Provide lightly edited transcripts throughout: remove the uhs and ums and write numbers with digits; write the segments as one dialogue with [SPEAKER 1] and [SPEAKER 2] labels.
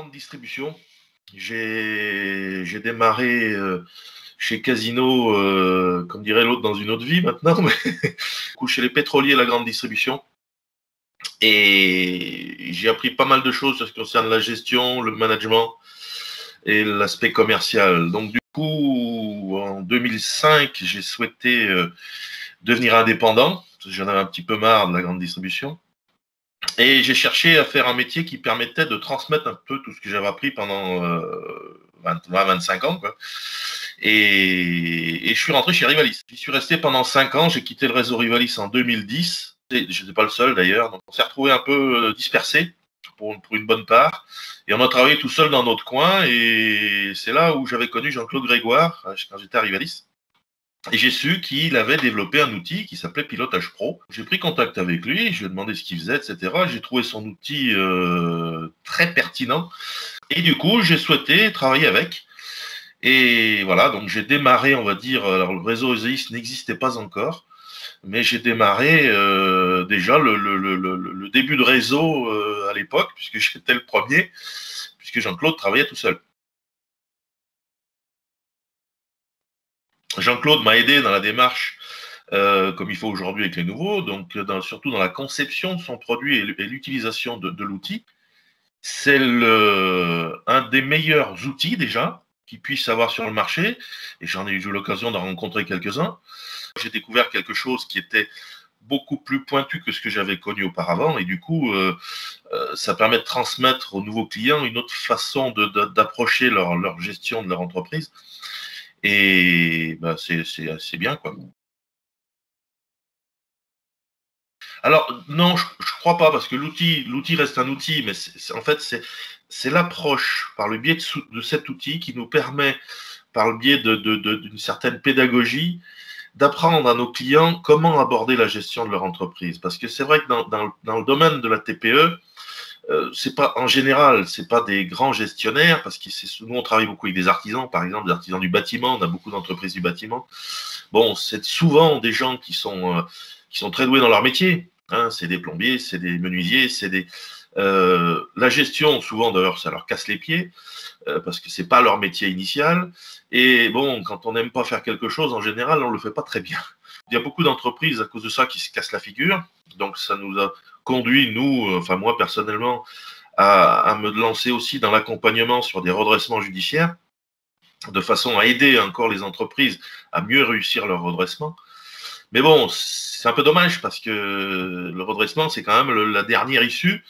[SPEAKER 1] grande distribution. J'ai démarré chez Casino, comme dirait l'autre, dans une autre vie maintenant, mais chez les pétroliers, la grande distribution. Et j'ai appris pas mal de choses en ce qui concerne la gestion, le management et l'aspect commercial. Donc du coup, en 2005, j'ai souhaité devenir indépendant. J'en avais un petit peu marre de la grande distribution. Et j'ai cherché à faire un métier qui permettait de transmettre un peu tout ce que j'avais appris pendant 25 ans, quoi. Et je suis rentré chez Rivalis. J'y suis resté pendant 5 ans. J'ai quitté le réseau Rivalis en 2010. Je n'étais pas le seul d'ailleurs. Donc on s'est retrouvé un peu dispersés pour une bonne part. Et on a travaillé tout seul dans notre coin. Et c'est là où j'avais connu Jean-Claude Grégoire quand j'étais à Rivalis. Et j'ai su qu'il avait développé un outil qui s'appelait Pilotage Pro. J'ai pris contact avec lui, je lui ai demandé ce qu'il faisait, etc. J'ai trouvé son outil très pertinent. Et du coup, j'ai souhaité travailler avec. Et voilà, donc j'ai démarré, on va dire, alors le réseau ESEIS n'existait pas encore, mais j'ai démarré déjà le début de réseau à l'époque, puisque j'étais le premier, puisque Jean-Claude travaillait tout seul. Jean-Claude m'a aidé dans la démarche, comme il faut aujourd'hui avec les nouveaux, donc surtout dans la conception de son produit et l'utilisation de l'outil. C'est un des meilleurs outils déjà qu'il puisse avoir sur le marché, et j'en ai eu l'occasion d'en rencontrer quelques-uns. J'ai découvert quelque chose qui était beaucoup plus pointu que ce que j'avais connu auparavant, et du coup, ça permet de transmettre aux nouveaux clients une autre façon d'approcher leur gestion de leur entreprise. Et bah, c'est bien, quoi. Alors, non, je ne crois pas, parce que l'outil reste un outil, mais en fait, c'est l'approche par le biais de cet outil qui nous permet, par le biais d'une certaine pédagogie, d'apprendre à nos clients comment aborder la gestion de leur entreprise. Parce que c'est vrai que dans le domaine de la TPE, c'est pas, en général, c'est pas des grands gestionnaires, parce que nous, on travaille beaucoup avec des artisans, par exemple, des artisans du bâtiment, on a beaucoup d'entreprises du bâtiment. Bon, c'est souvent des gens qui sont très doués dans leur métier. Hein, c'est des plombiers, c'est des menuisiers, c'est des... la gestion, souvent d'ailleurs, ça leur casse les pieds, parce que c'est pas leur métier initial. Et bon, quand on n'aime pas faire quelque chose, en général, on le fait pas très bien. Il y a beaucoup d'entreprises à cause de ça qui se cassent la figure. Donc ça nous a conduit, nous, enfin moi personnellement, à me lancer aussi dans l'accompagnement sur des redressements judiciaires, de façon à aider encore les entreprises à mieux réussir leur redressement. Mais bon, c'est un peu dommage parce que le redressement, c'est quand même la dernière issue.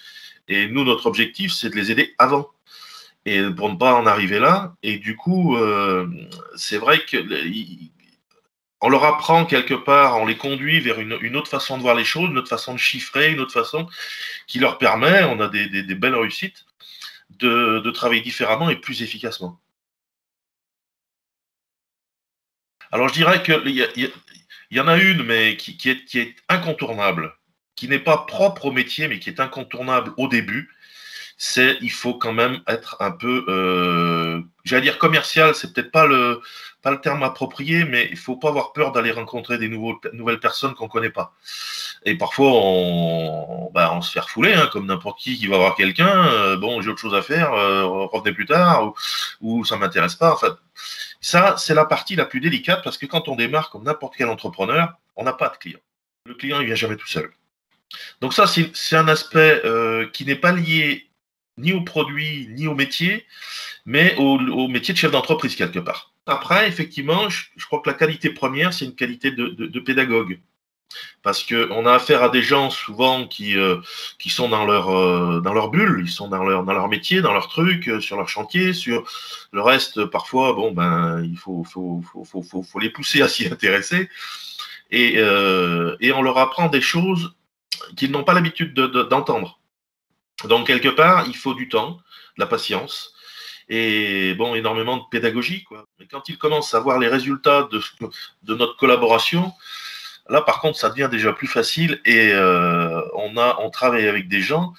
[SPEAKER 1] Et nous, notre objectif, c'est de les aider avant. Et pour ne pas en arriver là. Et du coup, c'est vrai que on leur apprend quelque part, on les conduit vers une autre façon de voir les choses, une autre façon de chiffrer, une autre façon qui leur permet, on a des belles réussites, de travailler différemment et plus efficacement. Alors je dirais qu'il y en a une, mais qui est incontournable, qui n'est pas propre au métier, mais qui est incontournable au début. Il faut quand même être un peu, j'allais dire commercial, c'est peut-être pas le terme approprié, mais il faut pas avoir peur d'aller rencontrer des nouvelles personnes qu'on connaît pas. Et parfois, on se fait refouler, hein, comme n'importe qui va voir quelqu'un. Bon, j'ai autre chose à faire, revenez plus tard, ou ça m'intéresse pas. Enfin, ça, c'est la partie la plus délicate, parce que quand on démarre comme n'importe quel entrepreneur, on n'a pas de client. Le client, il vient jamais tout seul. Donc ça, c'est un aspect qui n'est pas lié ni au produit, ni au métier, mais au métier de chef d'entreprise quelque part. Après, effectivement, je crois que la qualité première, c'est une qualité de pédagogue. Parce qu'on a affaire à des gens souvent qui sont dans leur bulle, ils sont dans leur métier, dans leur truc, sur leur chantier, sur le reste, parfois, bon, ben, il faut les pousser à s'y intéresser. Et on leur apprend des choses qu'ils n'ont pas l'habitude d'entendre. Donc, quelque part, il faut du temps, de la patience et bon, énormément de pédagogie, quoi. Mais quand ils commencent à voir les résultats de notre collaboration, là, par contre, ça devient déjà plus facile et on travaille avec des gens.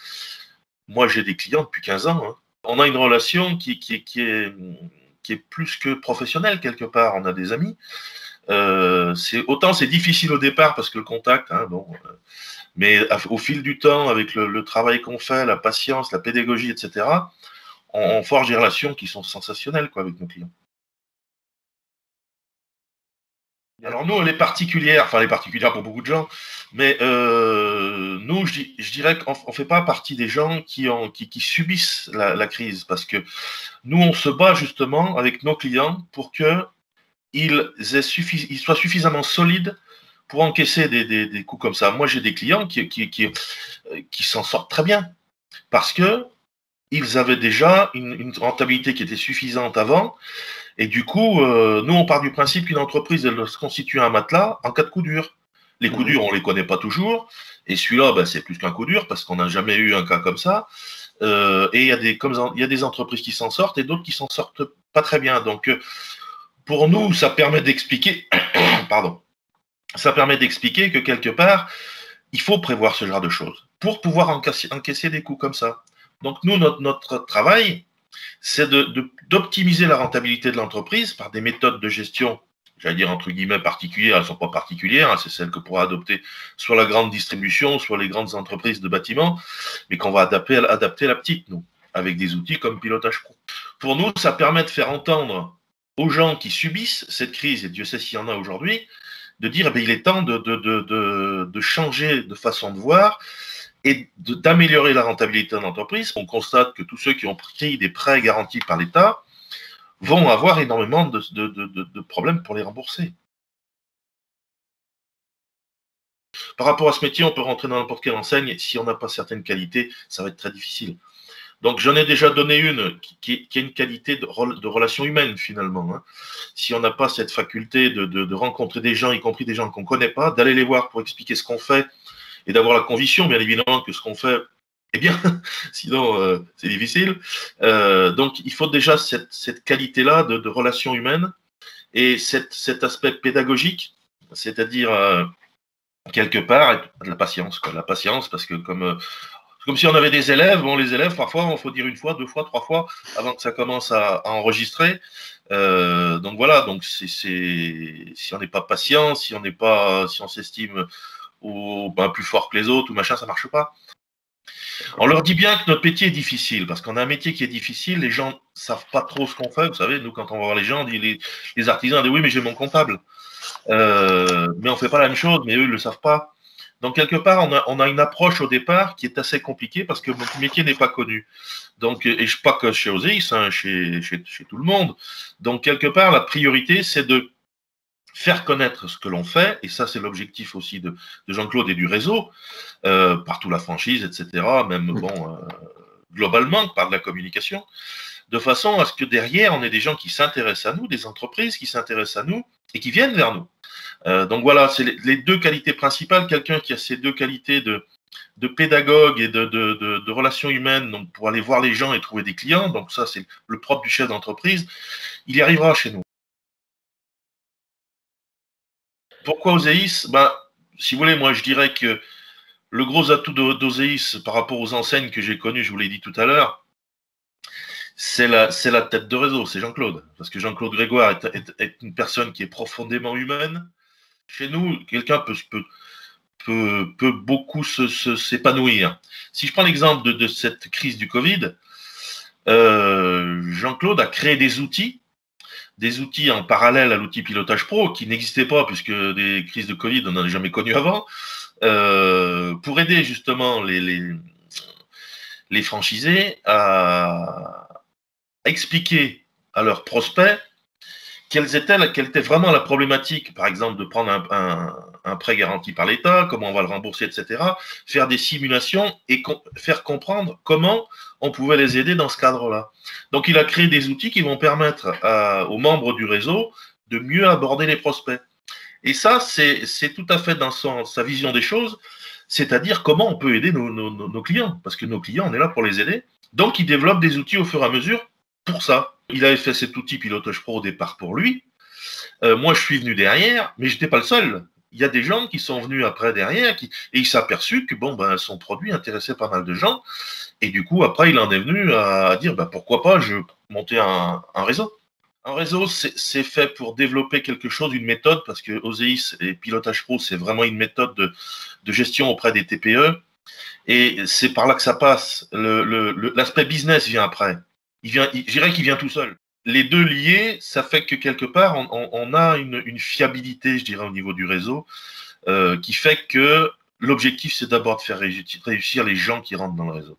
[SPEAKER 1] Moi, j'ai des clients depuis 15 ans. Hein. On a une relation qui est plus que professionnelle, quelque part. On a des amis. Autant c'est difficile au départ parce que le contact, hein, bon... Mais au fil du temps, avec le travail qu'on fait, la patience, la pédagogie, etc., on forge des relations qui sont sensationnelles quoi, avec nos clients. Alors nous, les particulières, enfin les particulières pour beaucoup de gens, mais nous, je dirais qu'on ne fait pas partie des gens qui subissent la crise, parce que nous, on se bat justement avec nos clients pour qu'ils soient suffisamment solides pour encaisser des coups comme ça. Moi, j'ai des clients qui s'en sortent très bien, parce qu'ils avaient déjà une rentabilité qui était suffisante avant. Et du coup, nous, on part du principe qu'une entreprise, elle doit se constituer un matelas en cas de coup dur. Les coups durs, on ne les connaît pas toujours. Et celui-là, ben, c'est plus qu'un coup dur parce qu'on n'a jamais eu un cas comme ça. Et il y a des entreprises qui s'en sortent et d'autres qui s'en sortent pas très bien. Donc, pour nous, ça permet d'expliquer, pardon, ça permet d'expliquer que quelque part, il faut prévoir ce genre de choses pour pouvoir encaisser des coups comme ça. Donc, nous, notre travail, c'est d'optimiser la rentabilité de l'entreprise par des méthodes de gestion, j'allais dire entre guillemets particulières, elles ne sont pas particulières, hein, c'est celles que pourra adopter soit la grande distribution, soit les grandes entreprises de bâtiments, mais qu'on va adapter la petite, nous, avec des outils comme Pilotage Pro. Pour nous, ça permet de faire entendre aux gens qui subissent cette crise, et Dieu sait s'il y en a aujourd'hui, de dire eh bien, il est temps de changer de façon de voir, et d'améliorer la rentabilité de l'entreprise. On constate que tous ceux qui ont pris des prêts garantis par l'État vont avoir énormément de problèmes pour les rembourser. Par rapport à ce métier, on peut rentrer dans n'importe quelle enseigne. Si on n'a pas certaines qualités, ça va être très difficile. Donc, j'en ai déjà donné une qui a une qualité de relation humaine, finalement. Hein. Si on n'a pas cette faculté de rencontrer des gens, y compris des gens qu'on ne connaît pas, d'aller les voir pour expliquer ce qu'on fait, et d'avoir la conviction, bien évidemment, que ce qu'on fait est bien, sinon c'est difficile. Donc, il faut déjà cette qualité-là de relation humaine et cet aspect pédagogique, c'est-à-dire, quelque part, de la patience. Quoi. La patience, parce que comme si on avait des élèves, bon, les élèves, parfois, il faut dire une fois, deux fois, trois fois, avant que ça commence à enregistrer. Donc voilà, donc si on n'est pas patient, si on s'estime ou plus fort que les autres, ou machin, ça marche pas. On leur dit bien que notre métier est difficile, parce qu'on a un métier qui est difficile, les gens savent pas trop ce qu'on fait. Vous savez, nous, quand on va voir les gens, les artisans disent oui, mais j'ai mon comptable. Mais on fait pas la même chose, mais eux, ils le savent pas. Donc, quelque part, on a une approche au départ qui est assez compliquée parce que notre métier n'est pas connu. Donc, et pas que chez Oséis, hein, chez tout le monde. Donc, quelque part, la priorité, c'est de faire connaître ce que l'on fait, et ça c'est l'objectif aussi de Jean-Claude et du réseau, partout la franchise, etc., même bon, globalement par de la communication, de façon à ce que derrière on ait des gens qui s'intéressent à nous, des entreprises qui s'intéressent à nous et qui viennent vers nous. Donc voilà, c'est les deux qualités principales, quelqu'un qui a ces deux qualités de pédagogue et de relations humaines, donc pour aller voir les gens et trouver des clients, donc ça c'est le propre du chef d'entreprise, il y arrivera chez nous. Pourquoi Oséis? Si vous voulez, moi je dirais que le gros atout d'Oséis par rapport aux enseignes que j'ai connues, je vous l'ai dit tout à l'heure, c'est la tête de réseau, c'est Jean-Claude. Parce que Jean-Claude Grégoire est une personne qui est profondément humaine. Chez nous, quelqu'un peut beaucoup s'épanouir. Si je prends l'exemple de cette crise du Covid, Jean-Claude a créé des outils en parallèle à l'outil Pilotage Pro, qui n'existaient pas, puisque des crises de Covid, on n'en a jamais connu avant, pour aider justement les franchisés à expliquer à leurs prospects quelle était vraiment la problématique, par exemple, de prendre un prêt garanti par l'État, comment on va le rembourser, etc., faire des simulations et faire comprendre comment on pouvait les aider dans ce cadre-là. Donc, il a créé des outils qui vont permettre aux membres du réseau de mieux aborder les prospects. Et ça, c'est tout à fait dans sa vision des choses, c'est-à-dire comment on peut aider nos clients, parce que nos clients, on est là pour les aider. Donc, il développe des outils au fur et à mesure pour ça. Il avait fait cet outil Pilotage Pro au départ pour lui. Moi, je suis venu derrière, mais je n'étais pas le seul. Il y a des gens qui sont venus après derrière et il s'est aperçu que son produit intéressait pas mal de gens. Et du coup, après, il en est venu à dire pourquoi pas je monter un réseau. Un réseau, c'est fait pour développer quelque chose, une méthode, parce que Oséis et Pilotage Pro, c'est vraiment une méthode de gestion auprès des TPE. Et c'est par là que ça passe. L'aspect business vient après. je dirais qu'il vient tout seul. Les deux liés, ça fait que quelque part, on a une fiabilité, je dirais, au niveau du réseau, qui fait que l'objectif, c'est d'abord de faire réussir les gens qui rentrent dans le réseau.